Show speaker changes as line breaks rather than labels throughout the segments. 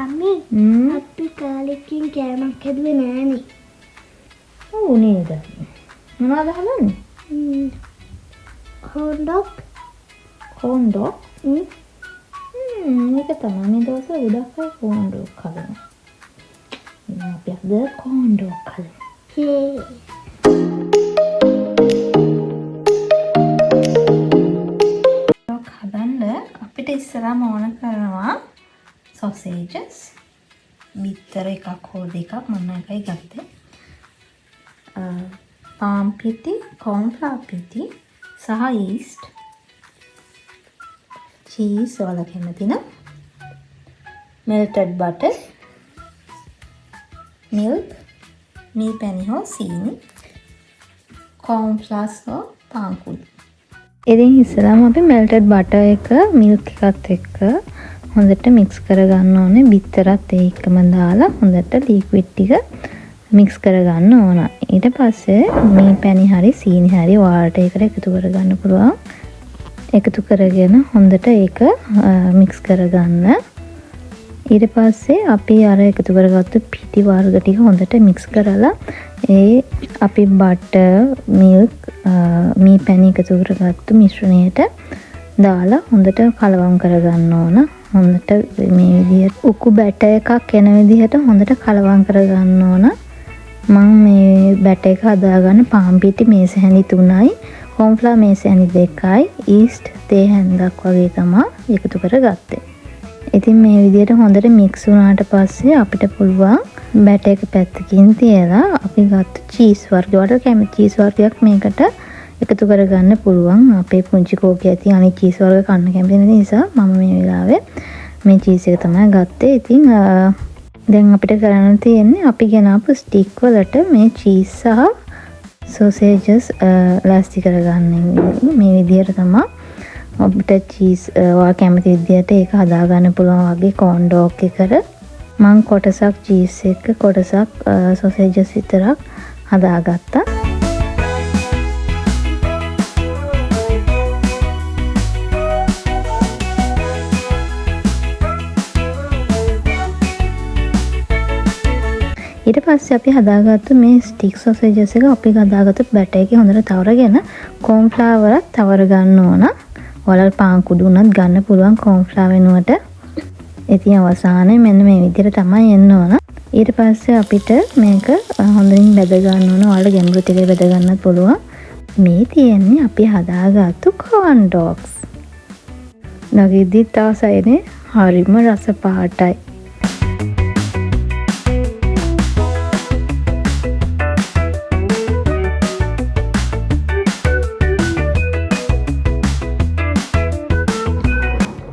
අම්මේ අපි කාලෙකින් කෑමක් හැදුවේ නෑනේ.
ඔව් නේද? මොනවද හදන්නේ? corn dog. මේක තමයි මේ දවස්වල ගොඩක් අය corn dog හදනවා. අපි අද corn dog හදමු. හදන්න අපිට ඉස්සරහම ඕන කරනවා sausages. බිත්තර එකක් හෝ දෙකක් මම එකයි ගත්තේ. පාම් පිටි, cornflour පිටි සහ yeast. cheese වල කැමති නම් melted butter, milk, මේ පැණි හෝ සීනි, cornflour හෝ පාන් කුඩු. ඉතින් ඉස්සරහම අපි melted butter එක milk එකත් එක්ක හොඳට mix කරගන්න ඕනේ. බිත්තරත් ඒකම දාලා හොඳට liquid ටික mix කරගන්න ඕන. ඊට පස්සේ මේ පැණි හරි සීනි හරි ඔයාලට ඒකට එකතු කරගන්න පුළුවන්. එකතු කරගෙන හොඳට ඒක mix කරගන්න. ඊට පස්සේ අපි අර එකතු කරගත්තු පිටි වර්ග ටික හොඳට mix කරලා ඒ අපි butter, milk, මේ පැණි එකතු කරගත්තු මිශ්‍රණයට දාලා හොඳට කලවම් කරගන්න ඕන. හොඳට මේ විදිහට උකු බැටර් එකක් එන විදිහට හොඳට කලවම් කරගන්න ඕන. මම මේ බැටර් එක හදාගන්න පාන් පිටි මේස හැඳි 3යි, cornflour මේස හැඳි 2යි, yeast තේ හැන්දක් වගේ තමයි එකතු කරගත්තේ. ඉතින් මේ විදිහට හොඳට mix වුණාට පස්සේ අපිට පුළුවන් බැටර් එක පැත්තකින් තියලා අපි ගත්ත cheese වර්ග වලට කැමති cheese වර්ගයක් මේකට එකතු කරගන්න පුළුවන්. අපේ පුංචි කෝකේ ඇති අනිත් cheese වර්ග කන්න කැමති නැති නිසා මම මේ වෙලාවේ මේ cheese එක තමයි ගත්තේ. ඉතින් දැන් අපිට කරන්න තියෙන්නේ අපි ගෙනාපු ස්ටික් වලට මේ cheese සහ sausages ලෑස්ති කරගන්න. මේ විදිහට තමයි අපිට cheese ඔයා කැමති විදිහට ඒක හදාගන්න පුළුවන් වගේ corn dog එකට මම කොටසක් cheese එක කොටසක් sausages විතරක් හදාගත්තා. ඊට පස්සේ අපි හදාගත්තු මේ ස්ටික් sausages එක අපි හදාගත්තු බැටර් එකේ හොඳට තවරගෙන corn flour එකත් තවර ගන්න ඕන. ඔයාලා පාන් කුඩු උනත් ගන්න පුළුවන් corn flour වෙනුවට. ඉතින් අවසානයේ මෙන්න මේ විදිහට තමයි එන්න ඕන. ඊට පස්සේ අපිට මේක හොඳින් බෙද ගන්න ඕන. ඔයාලා ගැඹුරු තෙලේ බෙද ගන්නත් පුළුවන්. මේ තියෙන්නේ අපි හදාගත්තු corn dogs. නගිද්දිත් ආසයිනේ හරිම රස පාටයි.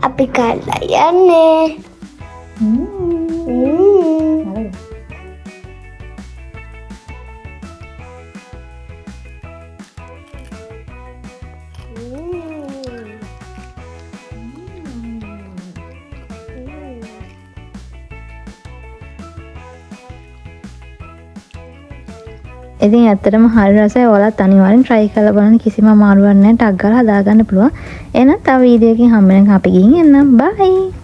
අපි කල්ලා යන්නේ.
ඉතින් ඇත්තටම හරි රසයි. ඔයාලත් අනිවාර්යෙන් try කරලා බලන්න. කිසිම අමාරුවක් නැහැ. ටක් ගාලා හදාගන්න පුළුවන්. එහෙනම් තව වීඩියෝ එකකින් හම්බ වෙනකම් අපි ගිහින් එන්නම්. bye.